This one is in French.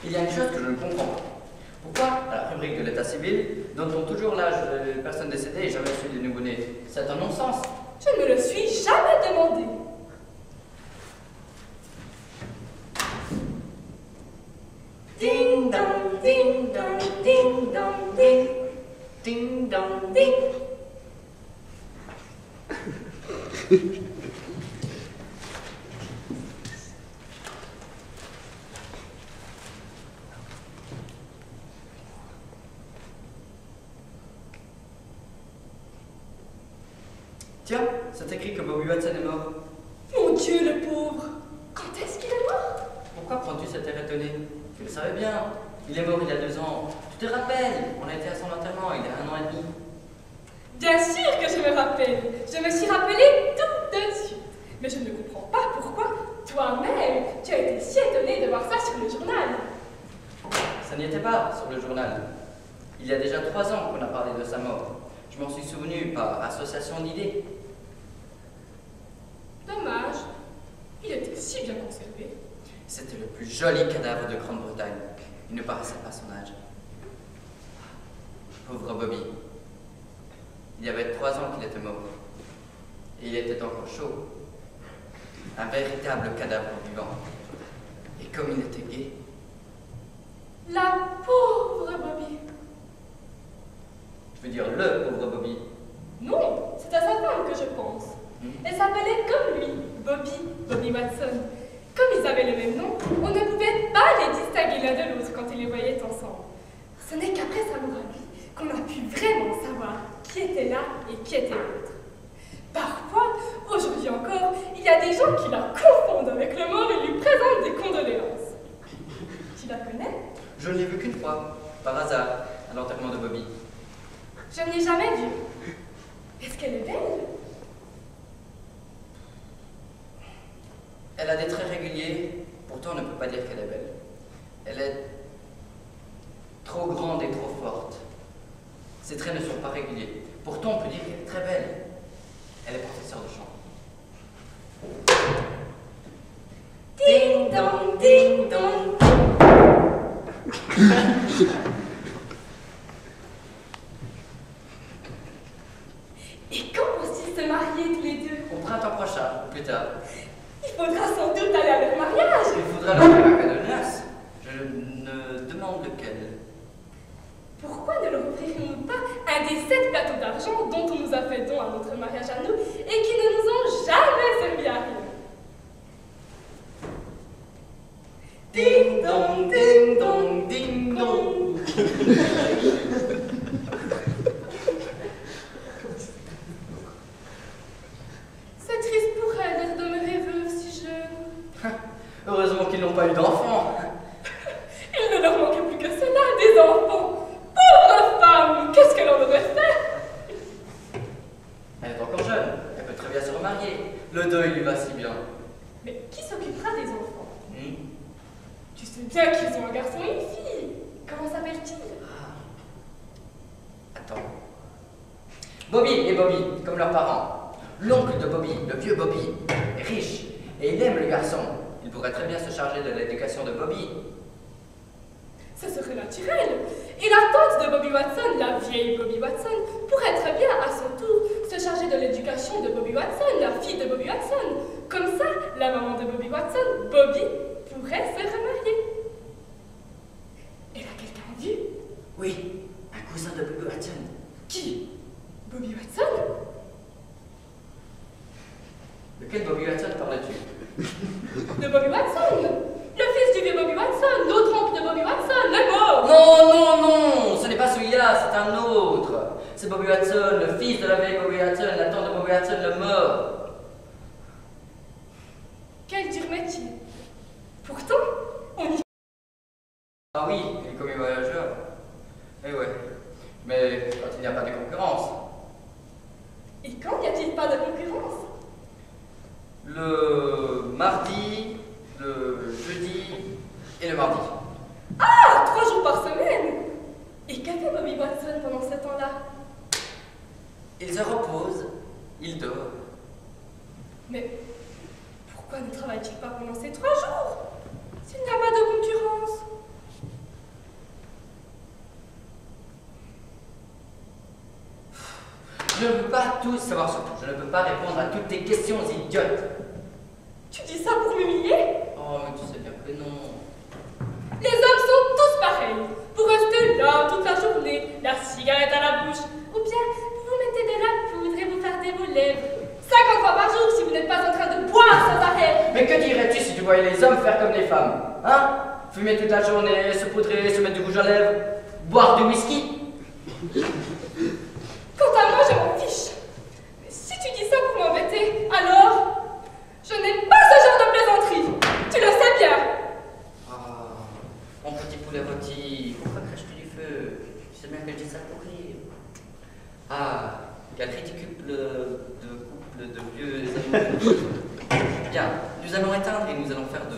Il y a une chose que je ne comprends pas. Pourquoi, à la rubrique de l'état civil, donne-t-on toujours l'âge des personnes décédées et jamais celui des nouveau-nés? C'est un non-sens. Je ne me le suis jamais demandé. Ding dong, ding dong, ding dong, ding. Ding dong, ding. Tiens, c'est écrit que Bobby Watson est mort. Mon Dieu, le pauvre. Quand est-ce qu'il est mort? Pourquoi prends-tu cet air étonné? Tu le savais bien. Il est mort il y a 2 ans. Tu te rappelles? On a été à son enterrement il y a 1 an et demi. Bien sûr que je me rappelle. Je me suis rappelé tout de suite. Mais je ne comprends pas pourquoi toi-même, tu as été si étonné de voir ça sur le journal. Ça n'y était pas sur le journal. Il y a déjà 3 ans qu'on a parlé de sa mort. Je m'en suis souvenu par association d'idées. Dommage. Il était si bien conservé. C'était le plus joli cadavre de Grande-Bretagne. Il ne paraissait pas son âge. Pauvre Bobby. Il y avait 3 ans qu'il était mort. Et il était encore chaud. Un véritable cadavre vivant. Et comme il était gai. La pauvre Bobby. Je veux dire le pauvre Bobby. Non, c'est à sa femme que je pense. Elle s'appelait comme lui, Bobby Watson. Comme ils avaient le même nom, on ne pouvait pas les distinguer l'un de l'autre quand ils les voyaient ensemble. Ce n'est qu'après sa mort à lui qu'on a pu vraiment savoir qui était l'un et qui était l'autre. Parfois, aujourd'hui encore, il y a des gens qui la confondent avec le mort et lui présentent des condoléances. Tu la connais? Je ne l'ai vue qu'une fois, par hasard, à l'enterrement de Bobby. Je ne l'ai jamais vue. Est-ce qu'elle est belle? Elle a des traits réguliers, pourtant on ne peut pas dire qu'elle est belle. Elle est trop grande et trop forte. Ses traits ne sont pas réguliers. Pourtant on peut dire qu'elle est très belle. Elle est professeure de chant. Ding dong, ding dong. Et quand vont-ils se marier tous les deux? Au printemps prochain, ou plus tard. Il faudra sans doute aller à leur mariage. Il faudra leur faire un cadeau de noces. Je ne demande lequel. Pourquoi ne leur offrirons-nous pas un des 7 plateaux d'argent dont on nous a fait don à notre mariage à nous et qui ne nous ont jamais servi à rien? Ding dong, ding dong, ding dong. C'est triste pour elle d'être demeurée veuve si jeune. Heureusement qu'ils n'ont pas eu d'enfants. Il ne leur manquait plus que cela, des enfants. Pauvre femme, qu'est-ce qu'elle en aurait fait? Elle est encore jeune, elle peut très bien se remarier. Le deuil lui va si bien. Mais qui s'occupera des enfants? Tu sais bien qu'ils ont un garçon et une fille. Comment s'appelle-t-il? Attends. Bobby et Bobby, comme leurs parents. L'oncle de Bobby, le vieux Bobby, est riche et il aime le garçon. Il pourrait très bien se charger de l'éducation de Bobby. Ce serait naturel. Et la tante de Bobby Watson, la vieille Bobby Watson, pourrait très bien, à son tour, se charger de l'éducation de Bobby Watson, la fille de Bobby Watson. Comme ça, la maman de Bobby Watson, Bobby, pourrait se remarier. Elle a quelqu'un vu? Oui, un cousin de Bobby Watson. Qui? Bobby Watson? De quel Bobby Watson parlais-tu? De Bobby Watson? Le fils du vieux Bobby Watson, l'autre oncle de Bobby Watson, le mort! Non, non, non, ce n'est pas celui-là, c'est un autre. C'est Bobby Watson, le fils de la vieille Bobby Watson, la tante de Bobby Watson, le mort. Quel dur métier! Pourtant, on y... Ah oui, il est commis voyageur. Eh ouais, mais quand il n'y a pas de concurrence. Et quand n'y a-t-il pas de concurrence? Le mardi, le jeudi et le mardi. Ah, 3 jours par semaine! Et qu'a fait Bobby Watson pendant ce temps-là? Il se repose, il dort. Mais pourquoi ne travaille-t-il pas pendant ces 3 jours? S'il n'y a pas de concurrence? pas tout savoir sur tout. Je ne peux pas répondre à toutes tes questions idiotes. Tu dis ça pour m'humilier? Oh, mais tu sais bien que non. Les hommes sont tous pareils. Vous restez là toute la journée, la cigarette à la bouche, ou bien vous vous mettez de la poudre et vous fardez vos lèvres 50 fois par jour si vous n'êtes pas en train de boire sans arrêt. Mais que dirais-tu si tu voyais les hommes faire comme les femmes? Hein? Fumer toute la journée, se poudrer, se mettre du rouge à lèvres, boire du whisky? Quant à moi, je m'en fiche. Mais si tu dis ça pour m'embêter, alors je n'aime pas ce genre de plaisanterie. Tu le sais bien. Ah, mon petit poulet rôti, pourquoi craches-tu du feu? Tu sais bien que je dis ça pour rire. Ah, galerie du couple de vieux amoureux. Bien, nous allons éteindre et nous allons faire de